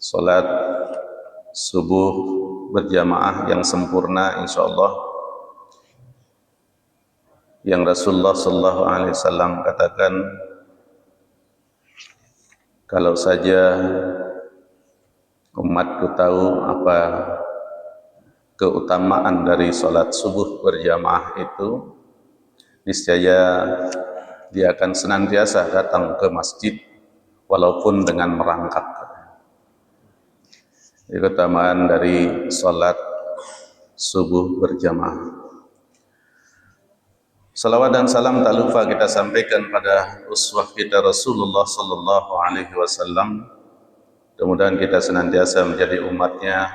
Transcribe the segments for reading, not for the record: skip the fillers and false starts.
salat subuh berjamaah yang sempurna insyaallah, yang Rasulullah sallallahu alaihi wasallam katakan, kalau saja umatku tahu apa keutamaan dari salat subuh berjamaah itu, niscaya dia akan senantiasa datang ke masjid walaupun dengan merangkak. Ini keutamaan dari salat subuh berjamaah. Salawat dan salam tak lupa kita sampaikan pada uswah kita Rasulullah sallallahu alaihi wasallam. Mudah-mudahan kita senantiasa menjadi umatnya,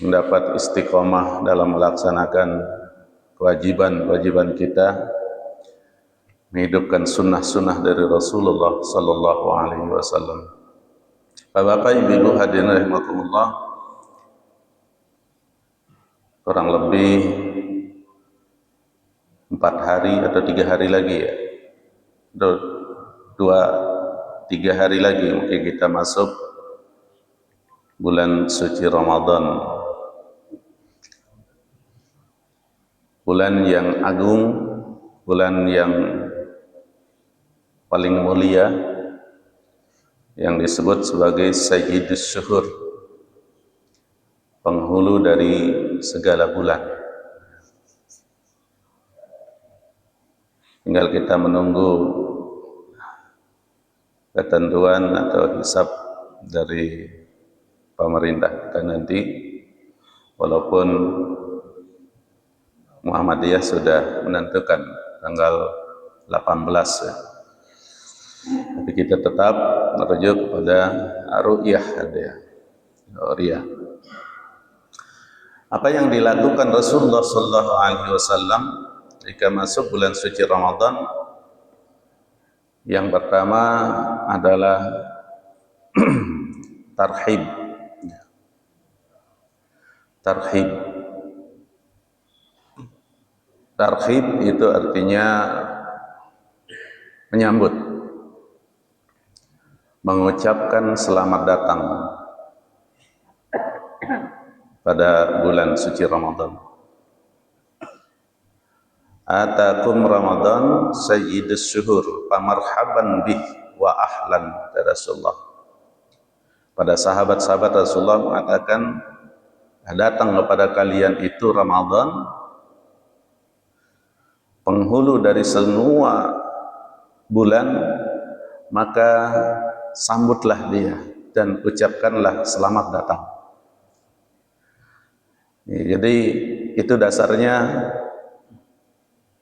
mendapat istiqomah dalam melaksanakan kewajiban-kewajiban kita, menghidupkan sunnah-sunnah dari Rasulullah sallallahu alaihi wasallam. Bapak, Ibu, hadirin rahimakumullah, kurang lebih 4 hari atau 3 hari lagi ya, 2-3 hari lagi mungkin kita masuk bulan suci Ramadan, bulan yang agung, bulan yang paling mulia, yang disebut sebagai Sayyidus Syuhur, penghulu dari segala bulan. Tinggal kita menunggu ketentuan atau hisab dari pemerintah kita nanti, walaupun Muhammadiyah sudah menentukan tanggal 18 ya. Tapi kita tetap merujuk kepada ru'yah ya. Apa yang dilakukan Rasulullah sallallahu alaihi wasallam jika masuk bulan suci Ramadan? Yang pertama adalah tarhib. Tarhib itu artinya menyambut, mengucapkan selamat datang pada bulan suci Ramadan. Atakum Ramadan sayyidus syuhur famarhaban bih wa ahlan, Rasulullah. Pada sahabat-sahabat Rasulullah mengatakan, datang kepada kalian itu Ramadan, penghulu dari semua bulan, maka sambutlah dia dan ucapkanlah selamat datang. Jadi itu dasarnya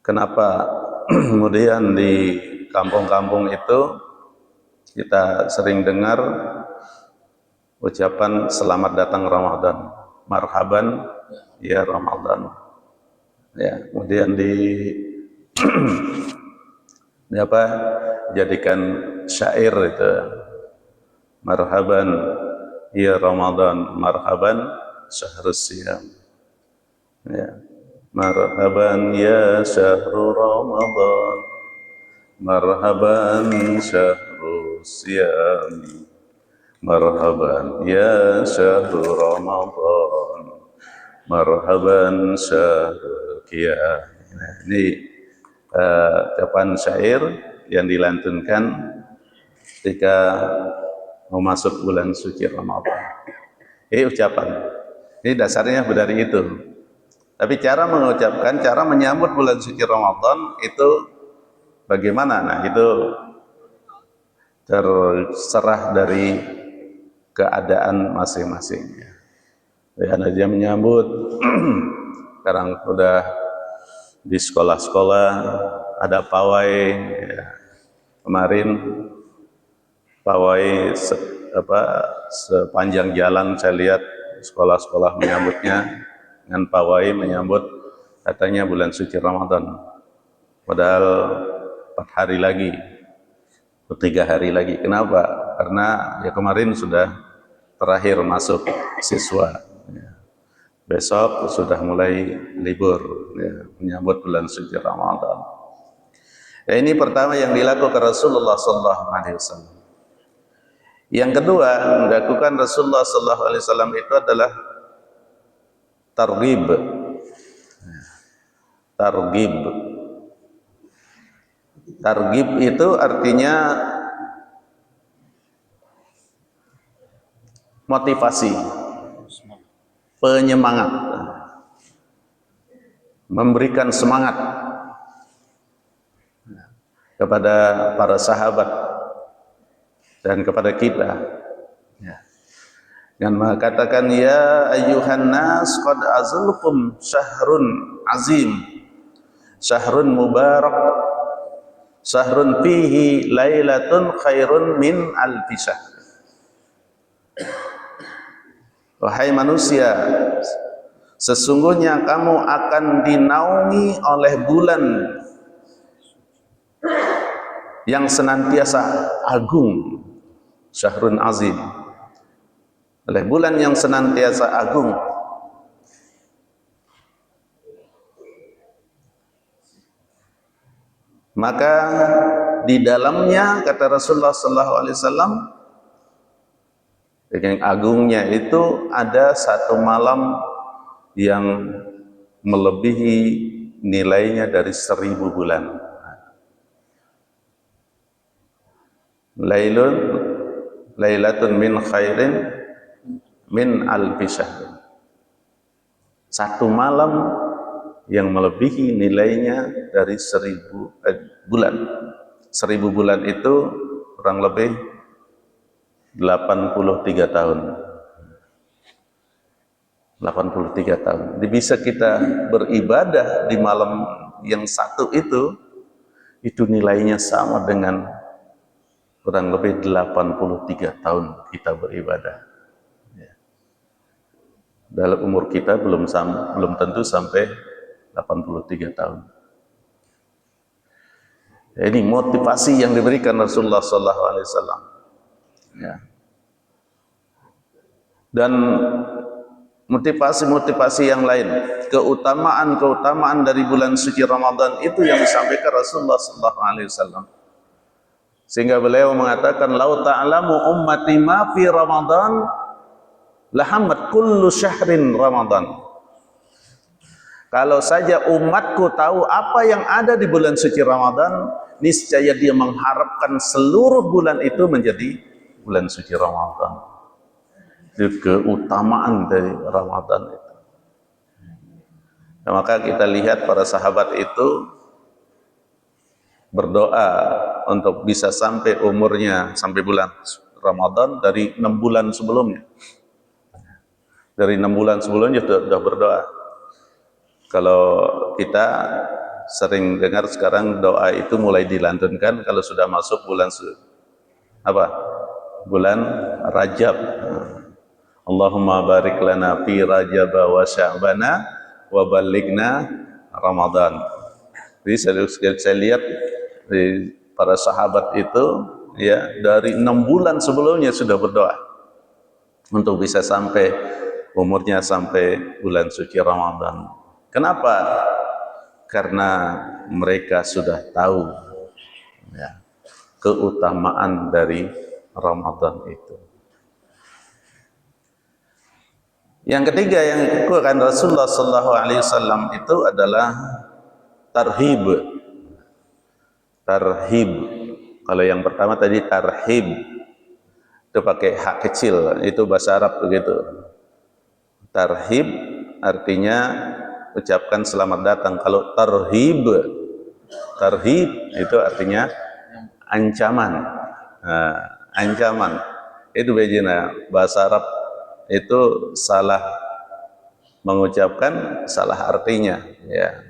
kenapa kemudian di kampung-kampung itu kita sering dengar ucapan selamat datang Ramadan, marhaban ya Ramadan. Ya, kemudian jadikan syair itu, marhaban ya Ramadan, marhaban syahrus siyam. Ya. Marhaban ya syahrul Ramadan, marhaban syahrus siyam, marhaban ya syahrul Ramadan, marhaban syahrul qiyam. Nah, ini ucapan syair yang dilantunkan ketika mau masuk bulan suci Ramadan. Ini ucapan. Ini dasarnya dari itu. Tapi cara mengucapkan, cara menyambut bulan suci Ramadan itu bagaimana? Nah, itu terserah dari keadaan masing-masing. Ya, dia menyambut. Sekarang sudah di sekolah-sekolah ada pawai. Ya. Kemarin pawai sepanjang jalan saya lihat sekolah-sekolah menyambutnya dengan pawai menyambut katanya bulan suci Ramadan. Padahal 4 hari lagi, 3 hari lagi. Kenapa? Karena ya kemarin sudah terakhir masuk siswa. Ya. Besok sudah mulai libur, ya, menyambut bulan suci Ramadan. Ya, ini pertama yang dilakukan Rasulullah sallallahu alaihi wasallam. Yang kedua, dilakukan Rasulullah sallallahu alaihi wasallam itu adalah targhib. Targhib. Targhib itu artinya motivasi, penyemangat, memberikan semangat kepada para sahabat dan kepada kita. Dan mengatakan, ya ayyuhan nas qad azlukum syahrun azim, syahrun mubarak, syahrun fihi lailatun khairun min alfi syahr. Wahai manusia, sesungguhnya kamu akan dinaungi oleh bulan yang senantiasa agung, syahrun azim, oleh bulan yang senantiasa agung. Maka di dalamnya, kata Rasulullah sallallahu alaihi wasallam, yang agungnya itu ada satu malam yang melebihi nilainya dari 1000 bulan. Lailatun min khairin min alfi syahr. Satu malam yang melebihi nilainya dari 1000 bulan. 1000 bulan itu kurang lebih 83 tahun. 83 tahun. Jadi bisa kita beribadah di malam yang satu itu nilainya sama dengan kurang lebih 83 tahun kita beribadah. Dalam umur kita belum tentu sampai 83 tahun. Ya, ini motivasi yang diberikan Rasulullah sallallahu alaihi wasallam. Ya. Dan motivasi-motivasi yang lain, keutamaan dari bulan suci Ramadan itu yang disampaikan Rasulullah sallallahu alaihi wasallam. Sehingga beliau mengatakan, lau ta'lamu ummati ma fi Ramadan lahammat kullu syahrin Ramadan. Kalau saja umatku tahu apa yang ada di bulan suci Ramadan, niscaya dia mengharapkan seluruh bulan itu menjadi bulan suci Ramadan. Itu keutamaan dari Ramadan itu. Nah, maka kita lihat para sahabat itu berdoa untuk bisa sampai umurnya sampai bulan Ramadan dari 6 bulan sebelumnya. Dari 6 bulan sebelumnya sudah berdoa. Kalau kita sering dengar sekarang doa itu mulai dilantunkan kalau sudah masuk bulan bulan Rajab. Allahumma barik lana fi Rajab wa Sya'bana wa ballighna Ramadan. Jadi saya lihat para sahabat itu ya dari 6 bulan sebelumnya sudah berdoa untuk bisa sampai umurnya sampai bulan suci Ramadan. Kenapa? Karena mereka sudah tahu ya, keutamaan dari Ramadan itu. Yang ketiga yang dilakukan Rasulullah sallallahu alaihi wasallam itu adalah tarhib. Tarhib. Kalau yang pertama tadi tarhib, itu pakai hak kecil, itu bahasa Arab begitu. Tarhib artinya ucapkan selamat datang. Kalau tarhib itu artinya ancaman. Nah, ancaman itu bejina bahasa Arab itu salah mengucapkan, salah artinya, ya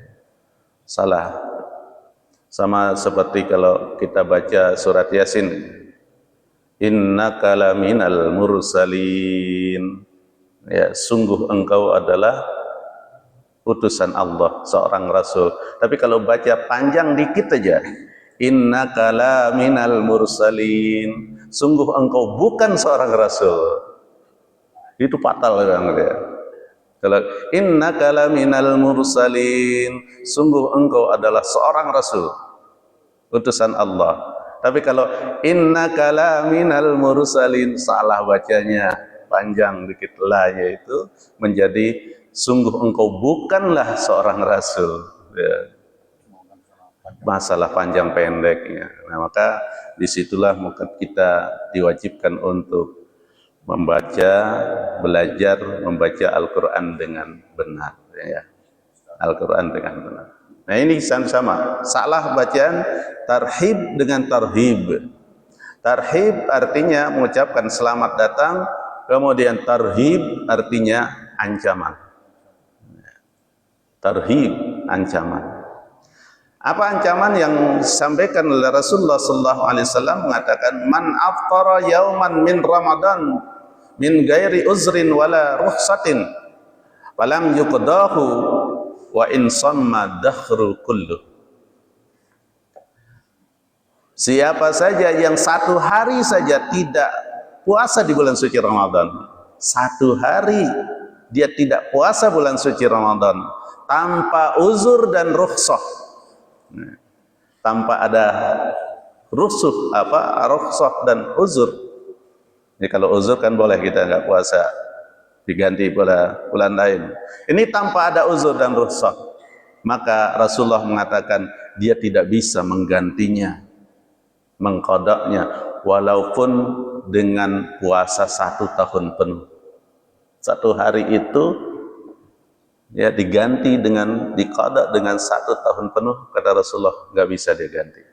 salah. Sama seperti kalau kita baca surat Yasin, innaka laminal mursalin, ya sungguh engkau adalah utusan Allah, seorang rasul. Tapi kalau baca panjang dikit aja, innaka laminal mursalin, sungguh engkau bukan seorang rasul, itu fatal kan dia. Kalau innaka laminal mursalin, sungguh engkau adalah seorang rasul, utusan Allah. Tapi kalau innaka laminal mursalin, salah bacanya, panjang dikit lahnya itu menjadi sungguh engkau bukanlah seorang rasul. Ya. Masalah panjang pendeknya. Nah, maka disitulah maka kita diwajibkan untuk membaca, belajar membaca Al-Quran dengan benar. Ya. Al-Quran dengan benar. Nah ini sama, salah bacaan tarhib dengan tarhib. Tarhib artinya mengucapkan selamat datang, kemudian tarhib artinya ancaman. Tarhib, ancaman. Apa ancaman yang disampaikan oleh Rasulullah SAW mengatakan, man aftara yauman min Ramadan min gairi uzrin wala ruhsatin falam yuqdahu wa in samma dakhru kullu. Siapa saja yang satu hari saja tidak puasa di bulan suci Ramadan, satu hari dia tidak puasa bulan suci Ramadan tanpa uzur dan rukhsah, tanpa ada rukhsah dan uzur. Jadi kalau uzur kan boleh kita nggak puasa, diganti pada bulan lain. Ini tanpa ada uzur dan rukhsah, maka Rasulullah mengatakan dia tidak bisa menggantinya, mengqadanya, walaupun dengan puasa 1 tahun penuh. 1 hari itu ya diganti dengan diqada dengan 1 tahun penuh, kata Rasulullah nggak bisa diganti.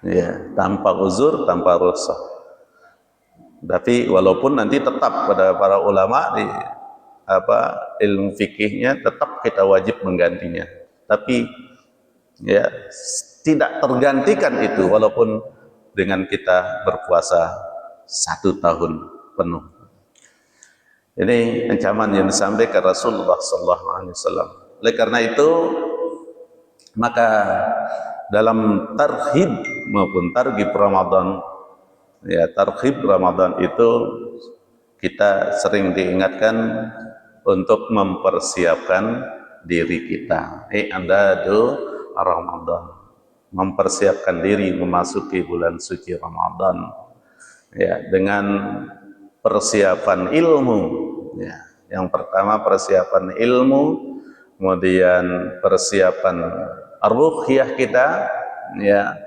Ya, tanpa uzur, tanpa rukhsah. Tapi walaupun nanti tetap pada para ulama di ilmu fikihnya tetap kita wajib menggantinya. Tapi ya tidak tergantikan itu walaupun dengan kita berpuasa 1 tahun penuh. Ini ancaman yang disampaikan Rasulullah SAW. Oleh karena itu maka dalam tarhib maupun targhib Ramadan, ya tarhib Ramadan itu kita sering diingatkan untuk mempersiapkan diri kita. I'dadu Ramadan, mempersiapkan diri memasuki bulan suci Ramadan. Ya, dengan persiapan ilmu. Ya, yang pertama persiapan ilmu, kemudian persiapan ruhiyah kita, ya,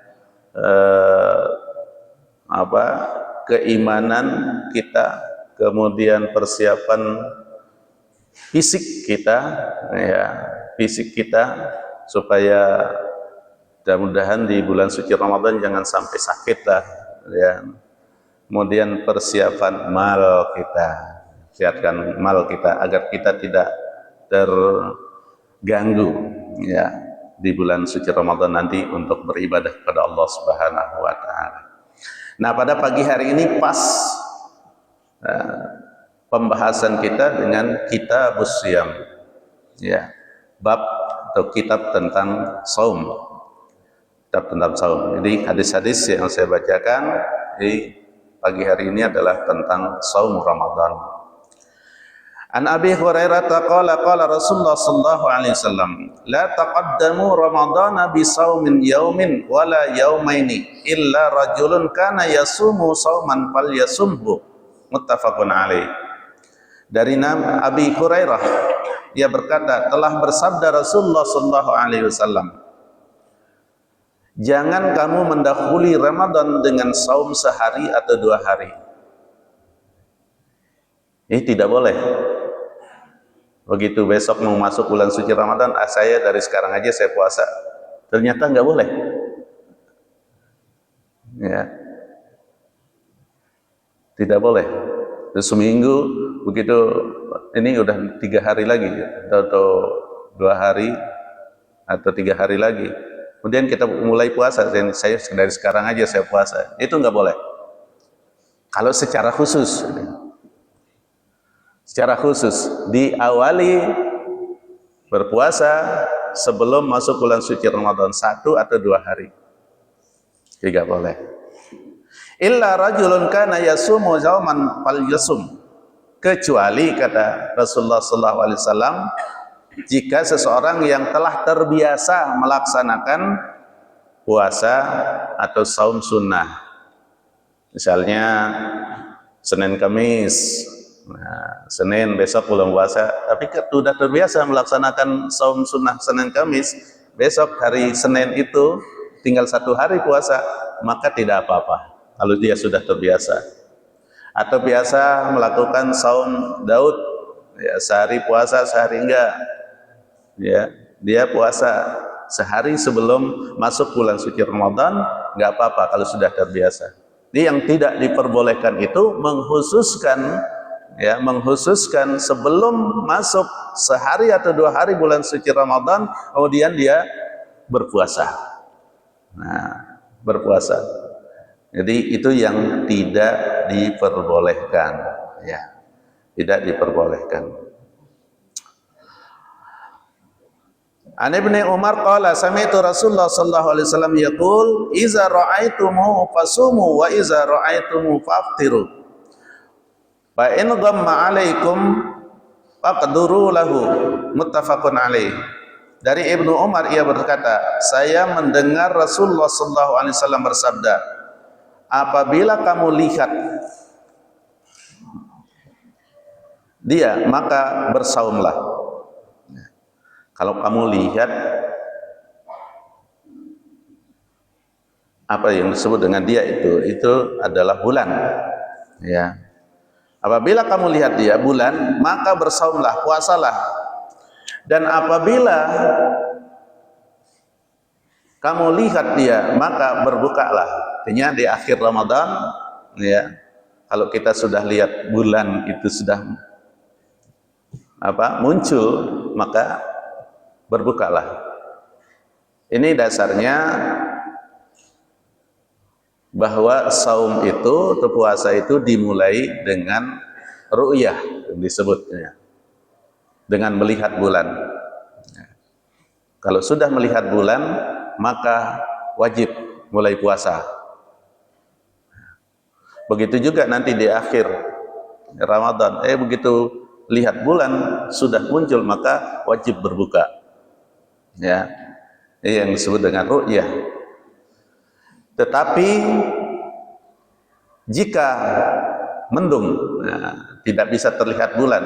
keimanan kita, kemudian persiapan fisik kita, ya, fisik kita supaya mudah-mudahan di bulan suci Ramadan jangan sampai sakit lah, ya. Kemudian persiapan mal kita, siapkan mal kita agar kita tidak terganggu, ya, di bulan suci Ramadan nanti untuk beribadah kepada Allah Subhanahu wa taala. Nah, pada pagi hari ini pas pembahasan kita dengan kitabus shiyam, ya, bab atau kitab tentang saum. Kitab tentang saum. Jadi hadis-hadis yang saya bacakan di pagi hari ini adalah tentang saum Ramadan. An Abi Hurairah qala qala Rasulullah sallallahu alaihi wasallam, la taqaddamu Ramadana bi saumin yaumin wala yaumaini illa rajulun kana yasumu sauman falyasumhu. Muttafaqun alaih. Dari Abi Hurairah, ia berkata, telah bersabda Rasulullah sallallahu alaihi wasallam, jangan kamu mendahului Ramadan dengan saum sehari atau 2 hari. Ini tidak boleh. Begitu besok mau masuk bulan suci Ramadan, saya dari sekarang aja saya puasa. Ternyata nggak boleh. Ya. Tidak boleh. Terus seminggu begitu, ini udah 3 hari lagi, atau 2 hari atau 3 hari lagi. Kemudian kita mulai puasa, saya dari sekarang aja saya puasa. Itu nggak boleh. Kalau secara khusus, diawali berpuasa sebelum masuk bulan suci Ramadan 1 atau 2 hari, tidak boleh. Illa rajulun kana yasumu zauman falyasum, kecuali kata Rasulullah SAW, jika seseorang yang telah terbiasa melaksanakan puasa atau saum sunnah. Misalnya Senin Kamis, nah, Senin besok belum puasa, tapi sudah terbiasa melaksanakan saum sunnah Senin Kamis, besok hari Senin itu tinggal 1 hari puasa, maka tidak apa-apa kalau dia sudah terbiasa. Atau biasa melakukan saum Daud, ya, sehari puasa sehari enggak, ya, dia puasa sehari sebelum masuk bulan suci Ramadan, enggak apa-apa kalau sudah terbiasa. Jadi yang tidak diperbolehkan itu menghususkan, ya, menghususkan sebelum masuk sehari atau 2 hari bulan suci Ramadan, kemudian dia berpuasa. Nah, berpuasa. Jadi itu yang tidak diperbolehkan, ya, tidak diperbolehkan. An Ibnu Umar qala sami'tu Rasulullah sallallahu alaihi wasallam yaqul iza ra'aitumu fasumu wa iza ra'aitumu faftiru fa in ghamma 'alaikum faqduru lahu, muttafaqun alaih. Dari Ibnu Umar, ia berkata, saya mendengar Rasulullah sallallahu alaihi wasallam bersabda, apabila kamu lihat dia maka bersaumlah. Kalau kamu lihat apa yang disebut dengan dia itu adalah bulan, ya. Apabila kamu lihat dia bulan, maka bersaumlah, puasalah. Dan apabila kamu lihat dia, maka berbukalah. Artinya di akhir Ramadan, ya. Kalau kita sudah lihat bulan itu sudah muncul, maka berbukalah. Ini dasarnya bahwa saum itu atau puasa itu dimulai dengan ru'yah, disebutnya dengan melihat bulan. Kalau sudah melihat bulan, maka wajib mulai puasa. Begitu juga nanti di akhir Ramadan, begitu lihat bulan sudah muncul, maka wajib berbuka. Ya, ini yang disebut dengan ru'yah. Tetapi jika mendung, tidak bisa terlihat bulan,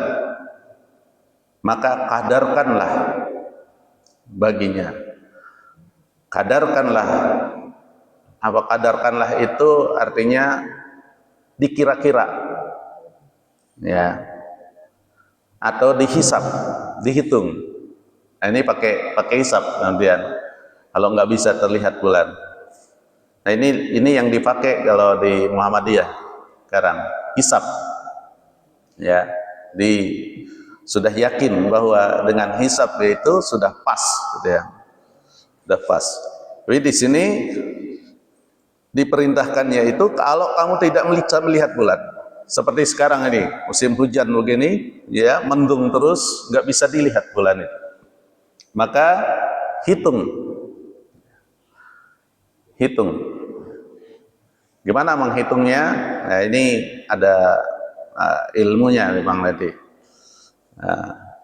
maka kadarkanlah baginya. Kadarkanlah. Apa kadarkanlah itu artinya dikira-kira, ya, atau dihisab, dihitung. Nah, ini pakai hisab nantian. Kalau nggak bisa terlihat bulan. Nah, ini yang dipakai kalau di Muhammadiyah sekarang, hisab. Ya, sudah yakin bahwa dengan hisab itu sudah pas, gitu ya. Sudah pas. Tapi di sini diperintahkannya itu kalau kamu tidak bisa melihat bulan. Seperti sekarang ini, musim hujan begini, ya, mendung terus, nggak bisa dilihat bulan itu. Maka hitung. Gimana menghitungnya? Nah, ini ada ilmunya memang nanti.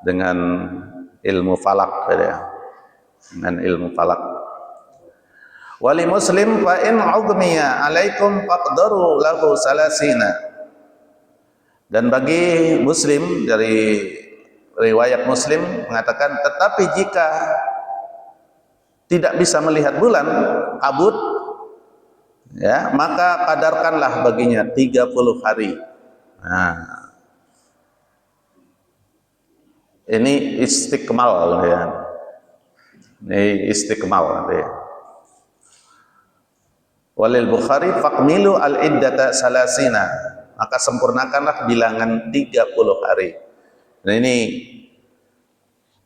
Dengan ilmu falak, ya. Dengan ilmu falak. Wali Muslim fa in ughmiya alaikum faqdaru lahu salasina. Dan bagi Muslim, dari riwayat Muslim mengatakan, tetapi jika tidak bisa melihat bulan, kabut, ya, maka kadarkanlah baginya 30 hari. Nah, ini istiqmal, ya. Ini istiqmal, ya. Walil Bukhari faqmilu al-iddata salasina, maka sempurnakanlah bilangan 30 hari. Nah, ini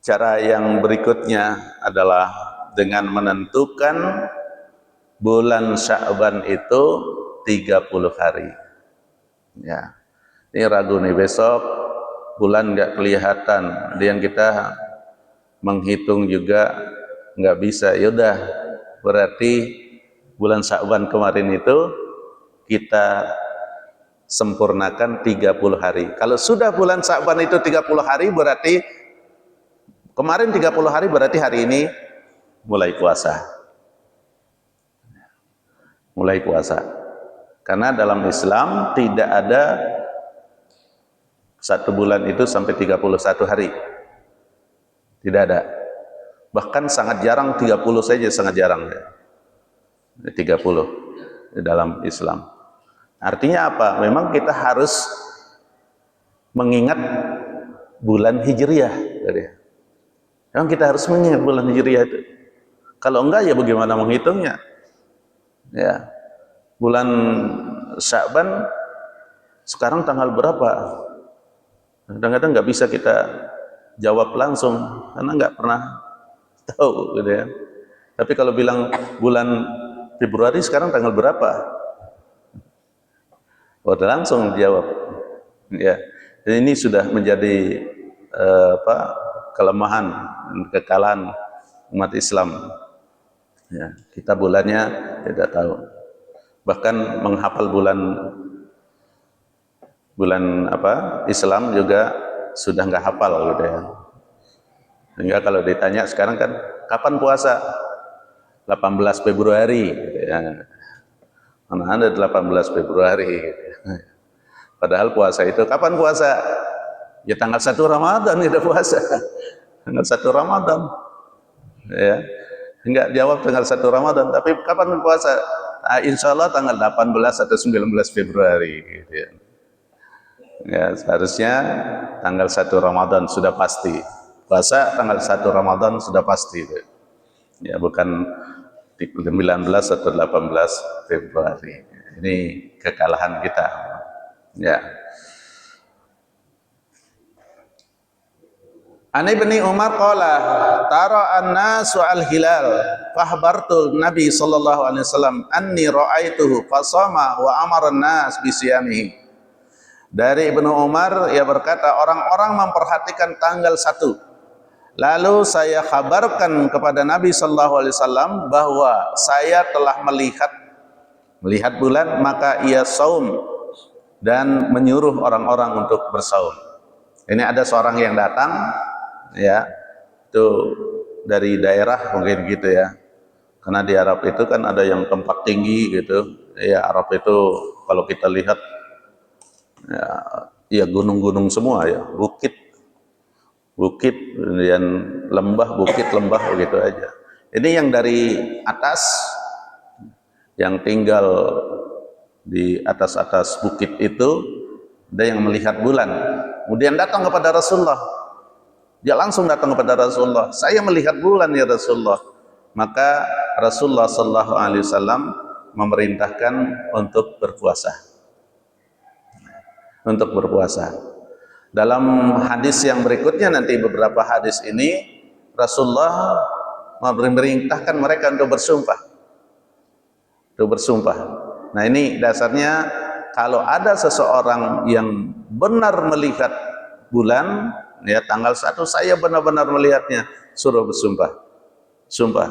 cara yang berikutnya adalah dengan menentukan bulan Sya'ban itu 30 hari. Ya. Ini ragu nih, besok bulan nggak kelihatan. Ada yang kita menghitung juga nggak bisa. Yaudah, berarti bulan Sya'ban kemarin itu kita sempurnakan 30 hari. Kalau sudah bulan Sya'ban itu 30 hari, berarti kemarin 30 hari, berarti hari ini mulai puasa. mulai puasa. Karena dalam Islam tidak ada satu bulan itu sampai 31 hari. Tidak ada. Bahkan sangat jarang 30 saja, sangat jarang. 30 di dalam Islam. Artinya apa? Memang kita harus mengingat bulan Hijriah. Memang kita harus mengingat bulan Hijriah itu. Kalau enggak ya bagaimana menghitungnya? Ya. Bulan Sya'ban sekarang tanggal berapa? Kadang-kadang nggak bisa kita jawab langsung karena nggak pernah tahu gitu ya. Tapi kalau bilang bulan Februari sekarang tanggal berapa? Udah langsung jawab. Ya. Dan ini sudah menjadi kelemahan dan kekalahan umat Islam. Ya, kita bulannya tidak tahu. Bahkan menghafal bulan Islam juga sudah nggak hafal gitu ya. Sehingga kalau ditanya sekarang kan kapan puasa? 18 Februari gitu ya. Mana ada 18 Februari gitu ya. Padahal puasa itu kapan puasa? Ya tanggal 1 Ramadan kita puasa. Tanggal 1 Ramadan. Ya. Enggak jawab tanggal 1 Ramadan, tapi kapan puasa? Nah, insya Allah tanggal 18 atau 19 Februari gitu ya. Ya, seharusnya tanggal 1 Ramadan sudah pasti. Puasa tanggal 1 Ramadan sudah pasti. Ya, bukan 19 atau 18 Februari. Ini kekalahan kita. Ya. An Ibni Umar qala tara an-nasu al-hilal fahbartu Nabi sallallahu alaihi wasallam anni ra'aituhu fasama wa amara an-nas bi siyamihi. Dari Ibnu Umar, ia berkata, orang-orang memperhatikan tanggal 1. Lalu saya kabarkan kepada Nabi sallallahu alaihi wasallam bahwa saya telah melihat bulan, maka ia saum dan menyuruh orang-orang untuk bersaum. Ini ada seorang yang datang, ya, itu dari daerah mungkin gitu ya. Karena di Arab itu kan ada yang tempat tinggi gitu. Ya, Arab itu kalau kita lihat ya gunung-gunung semua ya, bukit, kemudian lembah, bukit, lembah begitu aja. Ini yang dari atas, yang tinggal di atas-atas bukit itu, ada yang melihat bulan. Kemudian datang kepada Rasulullah. Dia langsung datang kepada Rasulullah. Saya melihat bulan ya Rasulullah. Maka Rasulullah sallallahu alaihi wasallam memerintahkan untuk berpuasa. Untuk berpuasa. Dalam hadis yang berikutnya nanti beberapa hadis ini Rasulullah memerintahkan mereka untuk bersumpah. Untuk bersumpah. Nah, ini dasarnya kalau ada seseorang yang benar melihat bulan, ya tanggal 1 saya benar-benar melihatnya, suruh bersumpah. Sumpah.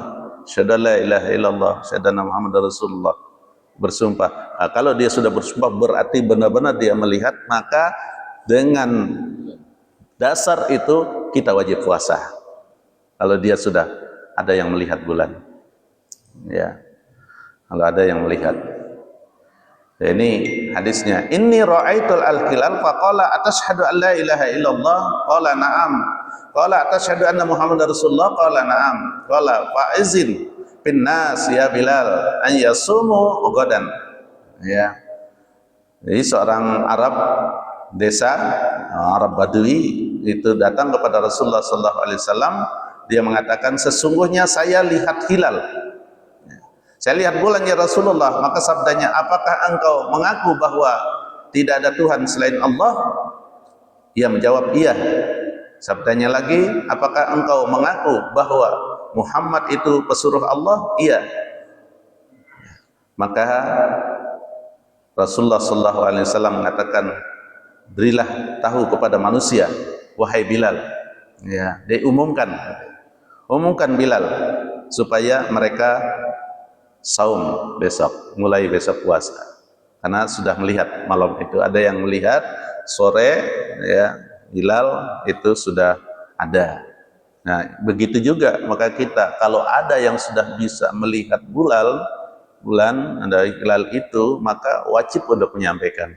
Syahada la ilaha illallah, syahada Muhammadar Rasulullah. Bersumpah. Nah, kalau dia sudah bersumpah berarti benar-benar dia melihat, maka dengan dasar itu kita wajib puasa. Kalau dia sudah ada yang melihat bulan. Ya. Kalau ada yang melihat. Ini hadisnya. Inni ra'aitul al-hilal faqala atashhadu an la ilaha illallah qala na'am. Qala atashhadu anna Muhammadar Rasulullah qala na'am. Qala fa'izin bin nas ya Bilal an yasumu ghadan. Ya. Jadi seorang Arab desa, Arab Badui itu datang kepada Rasulullah sallallahu alaihi wasallam, dia mengatakan sesungguhnya saya lihat hilal. Saya lihat bulan ya Rasulullah. Maka sabdanya, apakah engkau mengaku bahwa tidak ada Tuhan selain Allah? Ia menjawab iya. Sabdanya lagi, apakah engkau mengaku bahwa Muhammad itu pesuruh Allah? Iya. Maka Rasulullah sallallahu alaihi wasallam mengatakan, berilah tahu kepada manusia, wahai Bilal. Ya, diumumkan Bilal supaya mereka saum besok, mulai besok puasa. Karena sudah melihat malam itu, ada yang melihat sore ya, hilal itu sudah ada. Nah, begitu juga maka kita kalau ada yang sudah bisa melihat hilal, bulan, ada hilal itu, maka wajib untuk menyampaikan.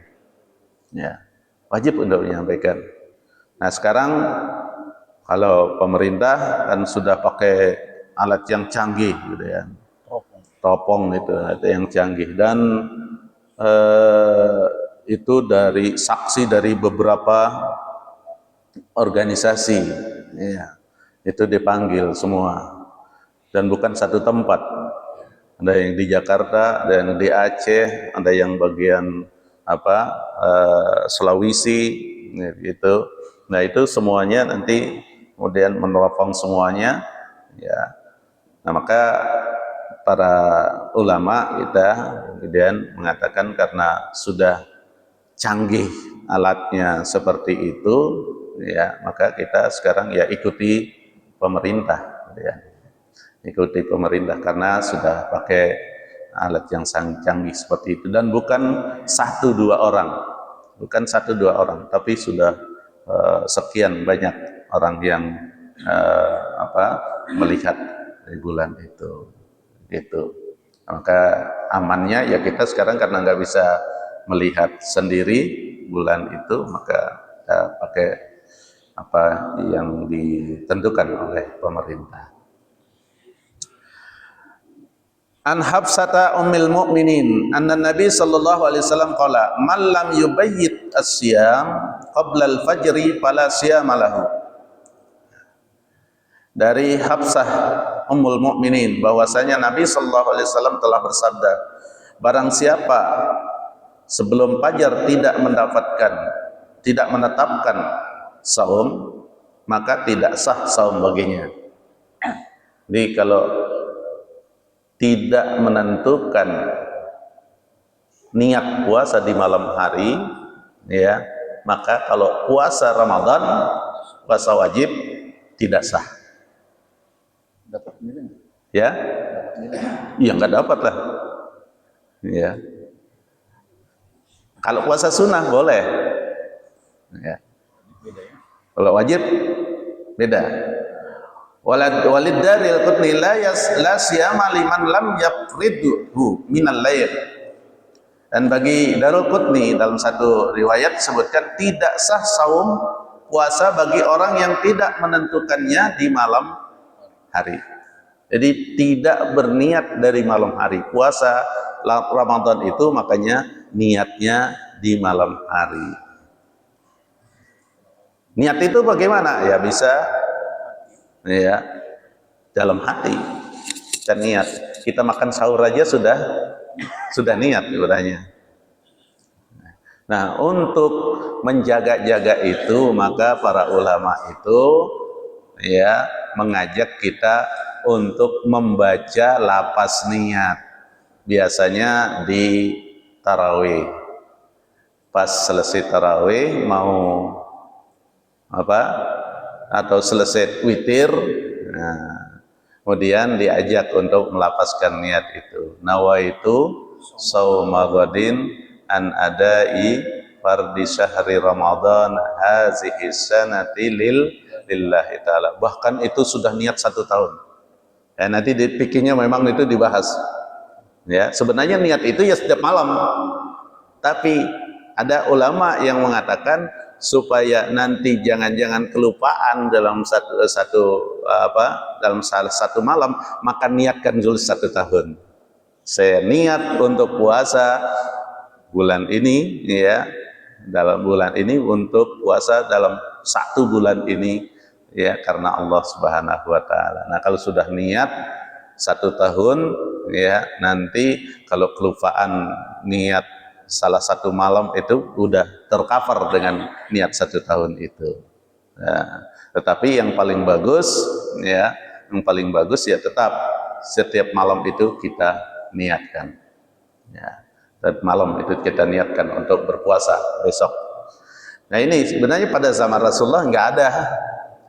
Ya, wajib untuk menyampaikan. Nah sekarang kalau pemerintah kan sudah pakai alat yang canggih gitu ya, teropong itu yang canggih, dan itu dari saksi dari beberapa organisasi, ya, itu dipanggil semua, dan bukan satu tempat. Ada yang di Jakarta, ada yang di Aceh, ada yang bagian Sulawesi, gitu. Nah itu semuanya nanti kemudian meneropong semuanya, ya. Nah maka para ulama kita kemudian mengatakan karena sudah canggih alatnya seperti itu, ya, maka kita sekarang ya ikuti pemerintah, ya. Ikuti pemerintah karena sudah pakai alat yang sangat canggih seperti itu, dan bukan satu dua orang, tapi sudah sekian banyak orang yang melihat di bulan itu, gitu. Maka amannya ya kita sekarang karena nggak bisa melihat sendiri bulan itu, maka kita pakai apa yang ditentukan oleh pemerintah. An Hafsata ummil mu'minin anna Nabi sallallahu alaihi wasallam qala man lam yubayyit as-siyam qabla al-fajri fala siyama lahu. Dari Hafsah ummul mu'minin bahwasanya Nabi sallallahu alaihi wasallam telah bersabda, barang siapa sebelum fajar tidak menetapkan saum, maka tidak sah saum baginya. Jadi kalau tidak menentukan niat puasa di malam hari, ya, maka kalau puasa Ramadan, puasa wajib, tidak sah. Dapat nilai? Ya, iya nggak dapat lah. Ya, kalau puasa sunnah boleh. Ya. Kalau wajib beda. Walid daril qutni la siyama liman lam yaqridhu minal lail. Dan bagi Darul Qutni dalam satu riwayat disebutkan tidak sah saum puasa bagi orang yang tidak menentukannya di malam hari. Jadi tidak berniat dari malam hari. Puasa Ramadan itu makanya niatnya di malam hari. Niat itu bagaimana? Ya bisa, ya, dalam hati dan niat. Kita makan sahur aja sudah niat ibadahnya. Nah, untuk menjaga-jaga itu, maka para ulama itu, ya, mengajak kita untuk membaca lapas niat. Biasanya di tarawih. Pas selesai tarawih mau atau selesai witir, nah, kemudian diajak untuk melapaskan niat itu. Nawaitu shauma ghadin an adai fardhi syahri Ramadan hazihi sanati lillahi ta'ala. Bahkan itu sudah niat 1 tahun. Ya, nanti di fikihnya memang itu dibahas. Ya, sebenarnya niat itu ya setiap malam. Tapi ada ulama yang mengatakan supaya nanti jangan-jangan kelupaan dalam dalam salah satu malam, maka niatkan dulu 1 tahun. Saya niat untuk puasa bulan ini, ya, dalam bulan ini untuk puasa dalam 1 bulan ini, ya, karena Allah Subhanahu wa taala. Nah, kalau sudah niat 1 tahun, ya, nanti kalau kelupaan niat salah satu malam itu udah tercover dengan niat 1 tahun itu. Nah, tetapi yang paling bagus, ya, tetap setiap malam itu kita niatkan. Ya, setiap malam itu kita niatkan untuk berpuasa besok. Nah ini sebenarnya pada zaman Rasulullah nggak ada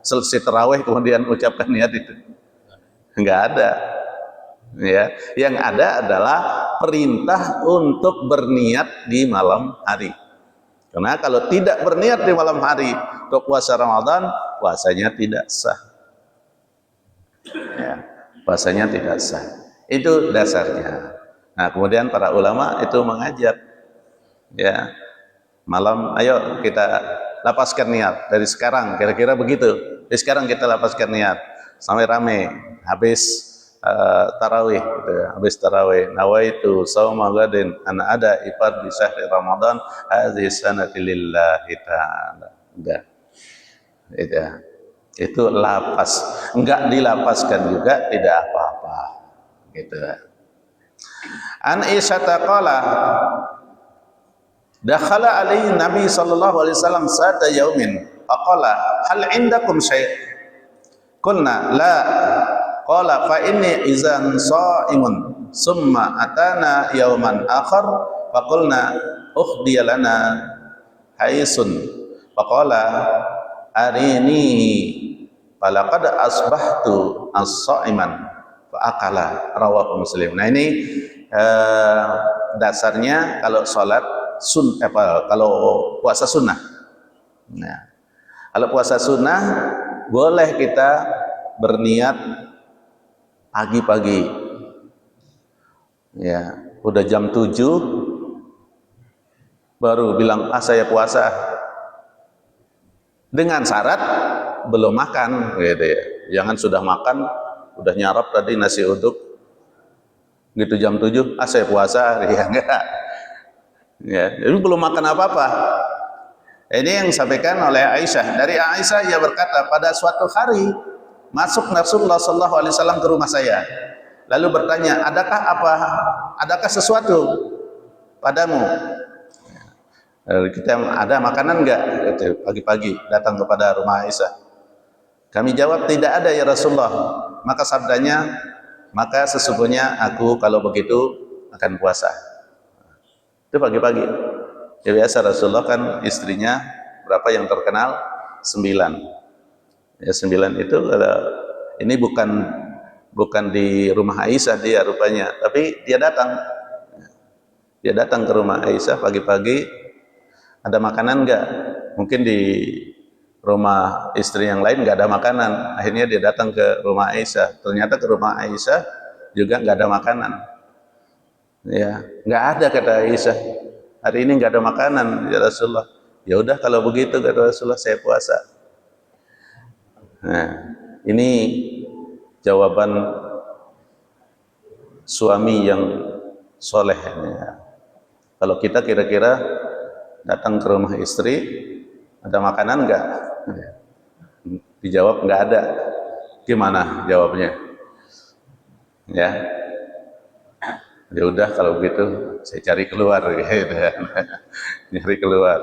selesai tarawih kemudian ucapkan niat itu, nggak ada. Ya, yang ada adalah perintah untuk berniat di malam hari. Karena kalau tidak berniat di malam hari untuk puasa Ramadan, puasanya tidak sah. Ya, puasanya tidak sah. Itu dasarnya. Nah, kemudian para ulama itu mengajak, ya, malam, ayo kita lapaskan niat dari sekarang, kira-kira begitu. Dari sekarang kita lapaskan niat sampai rame habis tarawih, gitu ya. Habis tarawih, nawaitu sauma gadin an ada ifad di syahri Ramadan hadhihi sanati lillahi ta'ala. Udah. Itu lapas, enggak dilapaskan juga tidak apa-apa, gitu. An Aisyah qala dakhala alaihi Nabi sallallahu alaihi wasallam sata yaumin faqala hal indakum syai', qulna la, qala fa inni izan sha'imun summa atana yauman akhar faqulna ukhdiya lana haisun faqala arinihi falaqad asbahtu as-sha'iman fa akala, rawahu Muslim. Nah, ini dasarnya kalau sholat kalau puasa sunnah. Nah, kalau puasa sunnah boleh kita berniat pagi-pagi, ya, udah jam 7 baru bilang saya puasa, dengan syarat belum makan, gitu ya. Jangan sudah makan, udah nyarap tadi nasi uduk, gitu jam 7 saya puasa, ya enggak. Ya, jadi belum makan apa-apa. Ini yang disampaikan oleh Aisyah. Dari Aisyah ia berkata, pada suatu hari masuk Rasulullah SAW ke rumah saya, lalu bertanya, adakah sesuatu padamu? Kita ada makanan enggak? Pagi-pagi datang kepada rumah Aisyah. Kami jawab, tidak ada ya Rasulullah. Maka sabdanya, maka sesungguhnya aku kalau begitu akan puasa. Itu pagi-pagi. Ya biasa Rasulullah kan istrinya berapa yang terkenal? 9. Ya 9 itu ini bukan di rumah Aisyah dia rupanya, tapi dia datang. Dia datang ke rumah Aisyah pagi-pagi. Ada makanan enggak? Mungkin di rumah istri yang lain enggak ada makanan. Akhirnya dia datang ke rumah Aisyah. Ternyata ke rumah Aisyah juga enggak ada makanan. Ya, enggak ada, kata Aisyah. Hari ini enggak ada makanan ya Rasulullah. Ya udah kalau begitu kata Rasulullah, saya puasa. Nah, ini jawaban suami yang soleh. Ya. Kalau kita kira-kira datang ke rumah istri, ada makanan enggak? Dijawab enggak ada. Gimana jawabnya? Ya, ya udah kalau begitu saya cari keluar, gitu ya. Nyari keluar.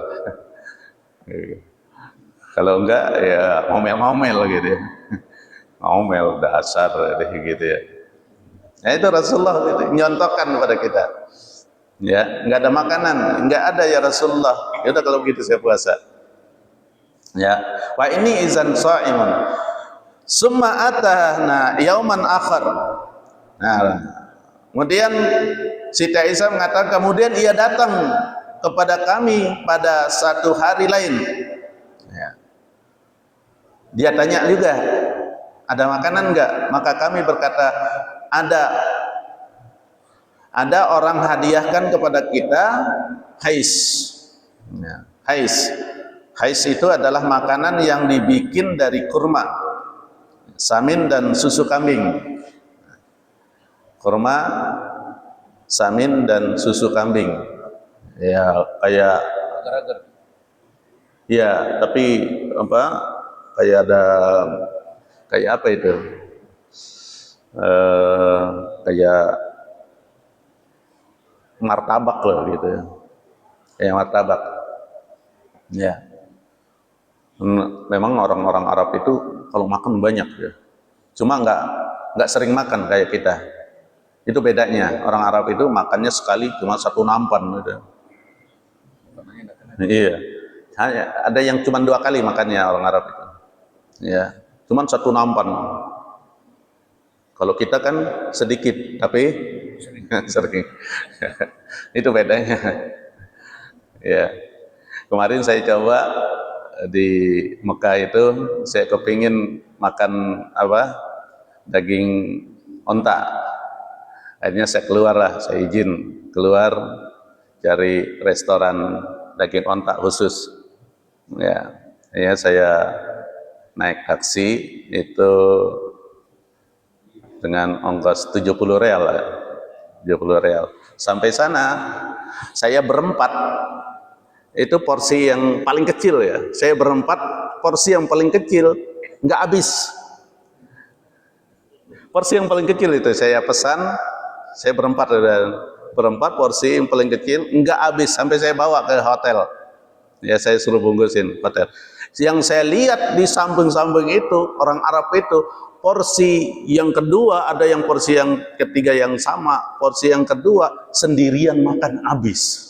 Kalau enggak ya ngomel-ngomel gitu ya. Ngomel dasar gitu ya. Nah itu Rasulullah gitu, nyontohkan kepada kita. Ya, enggak ada makanan, enggak ada ya Rasulullah. Ya udah kalau begitu saya puasa. Ya, wa ini izan sha'imun. Summa atana yauman akhar. Nah, kemudian Siti Aisyah mengatakan kemudian ia datang kepada kami pada satu hari lain. Ya. Dia tanya juga, ada makanan enggak? Maka kami berkata, ada. Ada orang hadiahkan kepada kita hais. Ya, hais. Hais itu adalah makanan yang dibikin dari kurma, samin dan susu kambing. Kurma, samin dan susu kambing. Ya kayak agar-agar. Ya, tapi apa? Kayak apa itu? Kayak martabak loh gitu ya. Kayak martabak. Ya. Memang orang-orang Arab itu kalau makan banyak ya. Cuma nggak sering makan kayak kita. Itu bedanya. Orang Arab itu makannya sekali cuma satu nampan gitu. Iya. Ada yang cuma 2 kali makannya orang Arab itu. Ya, cuma satu nampan. Kalau kita kan sedikit, tapi sering. Itu bedanya. Ya. Kemarin saya coba di Mekah itu, saya kepingin makan daging onta. Akhirnya saya keluar lah, saya izin keluar cari restoran daging onta khusus. Ya saya naik taksi itu dengan ongkos 70 real lah, 70 real. Sampai sana saya berempat, itu porsi yang paling kecil ya. Saya berempat, porsi yang paling kecil nggak habis. Porsi yang paling kecil itu saya pesan, saya berempat porsi yang paling kecil nggak habis sampai saya bawa ke hotel. Ya saya suruh bungkusin hotel. Yang saya lihat di samping-samping itu orang Arab itu porsi yang kedua ada yang porsi yang ketiga yang sama, porsi yang kedua sendirian makan habis.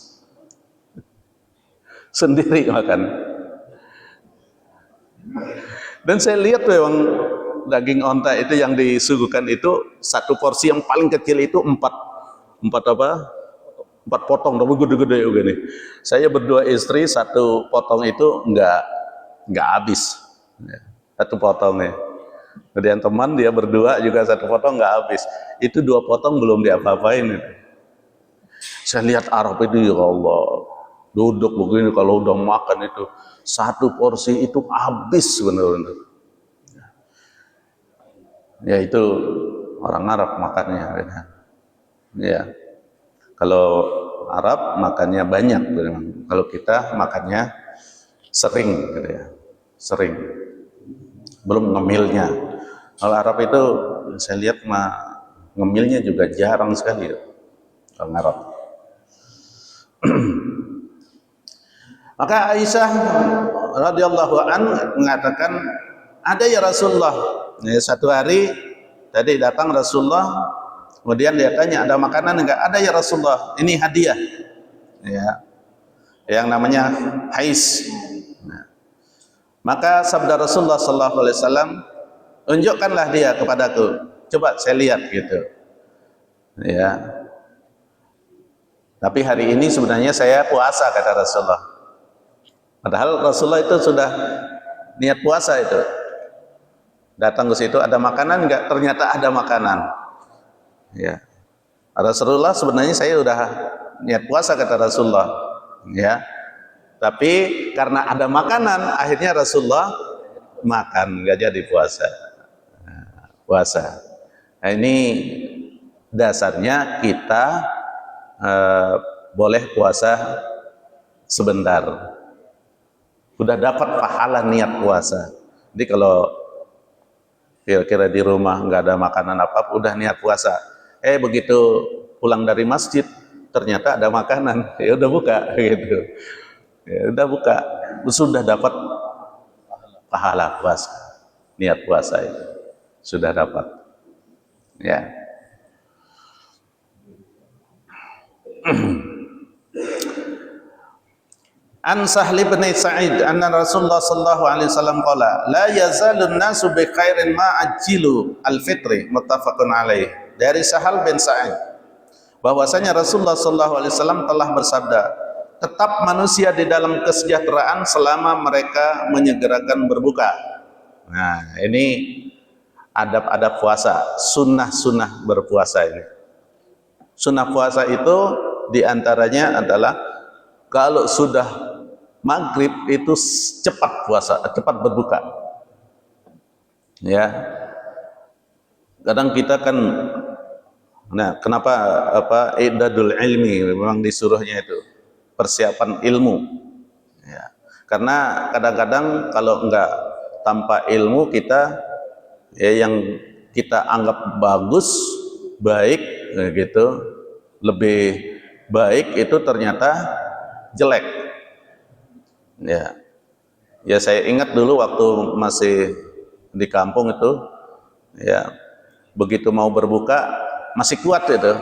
Sendiri makan. Dan saya lihat memang daging onta itu yang disuguhkan itu satu porsi yang paling kecil itu empat potong, tapi gede-gede begini. Saya berdua istri, satu potong itu nggak habis, satu potongnya. Kemudian teman dia berdua juga satu potong nggak habis. Itu dua potong belum diapa-apain. Saya lihat Arab itu ya Allah, duduk begini kalau udah makan itu satu porsi itu habis benar-benar. Ya itu orang Arab makannya. Ya. Kalau Arab makannya banyak, kalau kita makannya sering, gitu ya. Sering. Belum ngemilnya. Kalau Arab itu saya lihat ngemilnya juga jarang sekali, orang Arab. Maka Aisyah radhiyallahu an mengatakan, ada ya Rasulullah. Ya, satu hari tadi datang Rasulullah, kemudian dia tanya ada makanan enggak? Ada ya Rasulullah, ini hadiah. Ya, yang namanya hais. Nah, maka sabda Rasulullah sallallahu alaihi wasallam, unjukkanlah dia kepadaku. Coba saya lihat gitu. Ya. Tapi hari ini sebenarnya saya puasa kata Rasulullah. Padahal Rasulullah itu sudah niat puasa itu. Datang ke situ ada makanan enggak? Ternyata ada makanan. Ya. Rasulullah sebenarnya saya udah niat puasa kata Rasulullah. Ya. Tapi karena ada makanan akhirnya Rasulullah makan, enggak jadi puasa. Puasa. Nah, ini dasarnya kita boleh puasa sebentar. Udah dapat pahala niat puasa. Jadi kalau kira-kira di rumah nggak ada makanan apa-apa, udah niat puasa. Begitu pulang dari masjid, ternyata ada makanan, ya udah buka, gitu. Ya udah buka, sudah dapat pahala puasa, niat puasa itu sudah dapat. Ya. An Sahl bin Sa'id anna Rasulullah sallallahu alaihi wasallam qala la yazalun nasu bi khairin ma ajilu al-fitri, muttafaqun alaih. Dari Sahl bin Sa'id bahwasanya Rasulullah sallallahu alaihi wasallam telah bersabda, tetap manusia di dalam kesejahteraan selama mereka menyegerakan berbuka. Nah, ini adab-adab puasa, sunnah-sunnah berpuasa ini. Sunnah puasa itu diantaranya adalah kalau sudah maghrib itu cepat puasa, cepat berbuka. Ya, kadang kita kan, nah kenapa i'dadul ilmi memang disuruhnya itu persiapan ilmu. Ya, karena kadang-kadang kalau enggak tanpa ilmu kita, ya yang kita anggap bagus, baik, gitu, lebih baik itu ternyata jelek. Ya saya ingat dulu waktu masih di kampung itu, ya begitu mau berbuka masih kuat itu,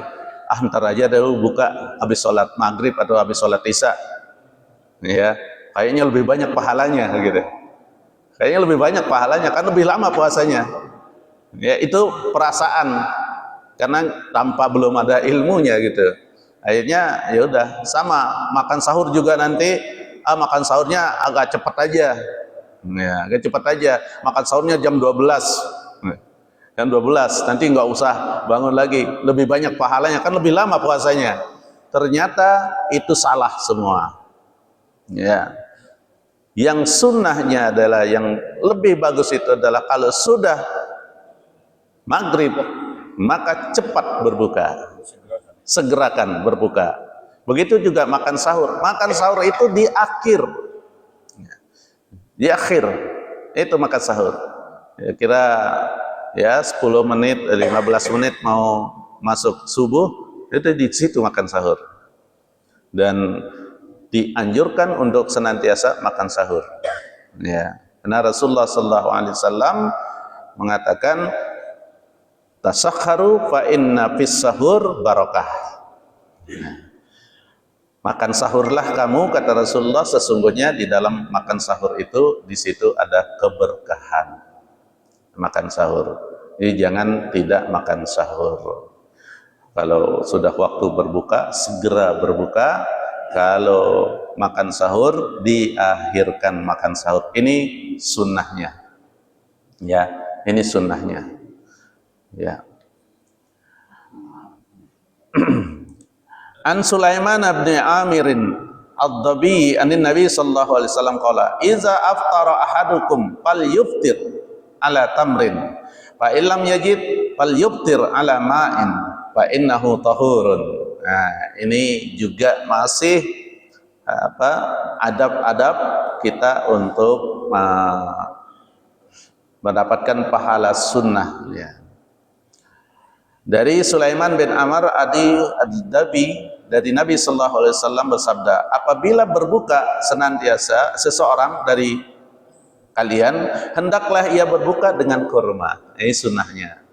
ntar aja dulu buka habis sholat maghrib atau habis sholat isya, ya kayaknya lebih banyak pahalanya gitu. Kayaknya lebih banyak pahalanya kan lebih lama puasanya. Ya itu perasaan, karena tanpa belum ada ilmunya gitu. Akhirnya ya udah sama, makan sahur juga nanti makan sahurnya agak cepat aja. Ya, agak cepat aja. Makan sahurnya jam 12. kan 12, nanti nggak usah bangun lagi, lebih banyak pahalanya, kan lebih lama puasanya. Ternyata itu salah semua. Ya, yang sunnahnya adalah, yang lebih bagus itu adalah kalau sudah maghrib maka cepat berbuka, segerakan berbuka. Begitu juga makan sahur. Makan sahur itu di akhir itu makan sahur. Kira ya 10 menit, 15 menit mau masuk subuh, itu di situ makan sahur. Dan dianjurkan untuk senantiasa makan sahur. Ya, karena Rasulullah SAW mengatakan, tasakharu fa inna fis sahur barakah. Makan sahurlah kamu, kata Rasulullah, sesungguhnya di dalam makan sahur itu, di situ ada keberkahan. Makan sahur. Jadi jangan tidak makan sahur. Kalau sudah waktu berbuka, segera berbuka. Kalau makan sahur, diakhirkan makan sahur. Ini sunnahnya. Ya, ini sunnahnya. Ya. An Sulaiman bin Amirin ad-Dabi anin Nabi sallallahu alaihi wasallam qala, "Iza aftara ahadukum falyuftir ala tamrin, fa illam yajid falyuftir ala ma'in, fa innahu tahurun." Nah, ini juga masih adab-adab kita untuk mendapatkan pahala sunnah, ya. Dari Sulaiman bin Amr ad-Dabi, dari Nabi sallallahu alaihi wasallam bersabda, apabila berbuka senantiasa seseorang dari kalian, hendaklah ia berbuka dengan kurma. Ini sunnahnya.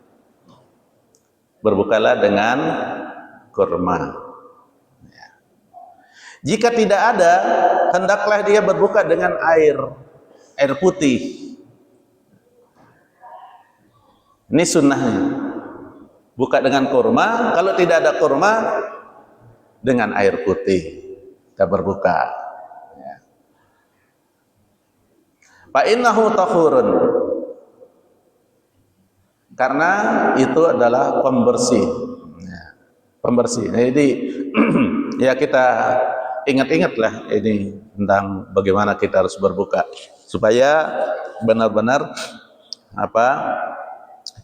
Berbukalah dengan kurma. Ya. Jika tidak ada, hendaklah dia berbuka dengan air putih. Ini sunnahnya. Buka dengan kurma, kalau tidak ada kurma, dengan air putih kita berbuka. Ya. Fa innahu tahurun, karena itu adalah pembersih. Ya. Pembersih. Jadi ya kita ingat-ingatlah ini tentang bagaimana kita harus berbuka supaya benar-benar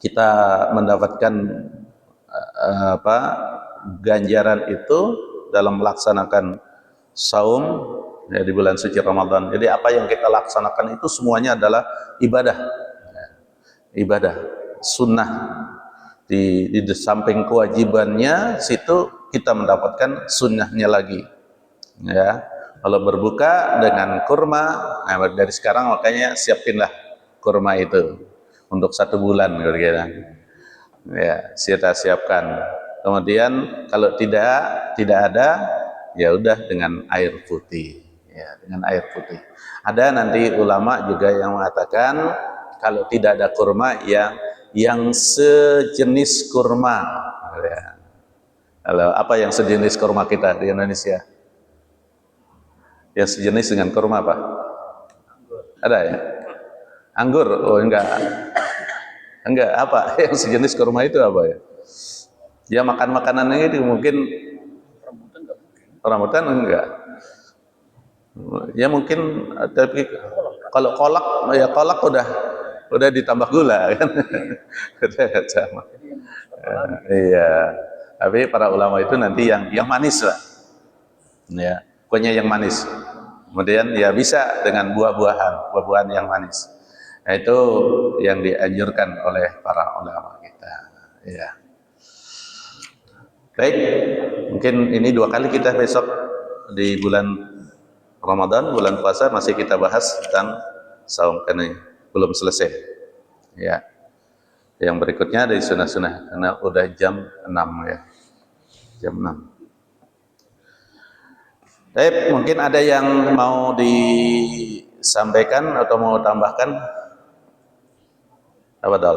kita mendapatkan ganjaran itu dalam melaksanakan saum, ya, di bulan suci Ramadan. Jadi apa yang kita laksanakan itu semuanya adalah ibadah, ibadah sunnah. Di samping kewajibannya, situ kita mendapatkan sunnahnya lagi. Ya, kalau berbuka dengan kurma, nah dari sekarang makanya siapinlah kurma itu untuk 1 bulan, kira-kira. Ya, kita siapkan. Kemudian kalau tidak ada, ya udah dengan air putih. Ya, dengan air putih. Ada nanti ulama juga yang mengatakan kalau tidak ada kurma, yang sejenis kurma. Ya. Kalau apa yang sejenis kurma kita di Indonesia? Yang sejenis dengan kurma apa? Ada ya? Anggur? Oh enggak. Enggak, apa? Yang sejenis kurma itu apa ya? Ya makan makanannya itu mungkin rambutan enggak. Ya mungkin, tapi kalau kolak, ya kolak udah ditambah gula kan. Udah sama. Iya. Tapi para ulama itu nanti yang manis lah. Ya, pokoknya yang manis. Kemudian ya bisa dengan buah-buahan yang manis. Nah, itu yang dianjurkan oleh para ulama kita. Ya. Baik, mungkin ini 2 kali kita besok di bulan Ramadan, bulan puasa masih kita bahas tentang saum, karena belum selesai. Ya. Yang berikutnya dari sunnah-sunnah, karena udah jam 6 ya. Jam 6. Baik, mungkin ada yang mau disampaikan atau mau tambahkan? Apa dal?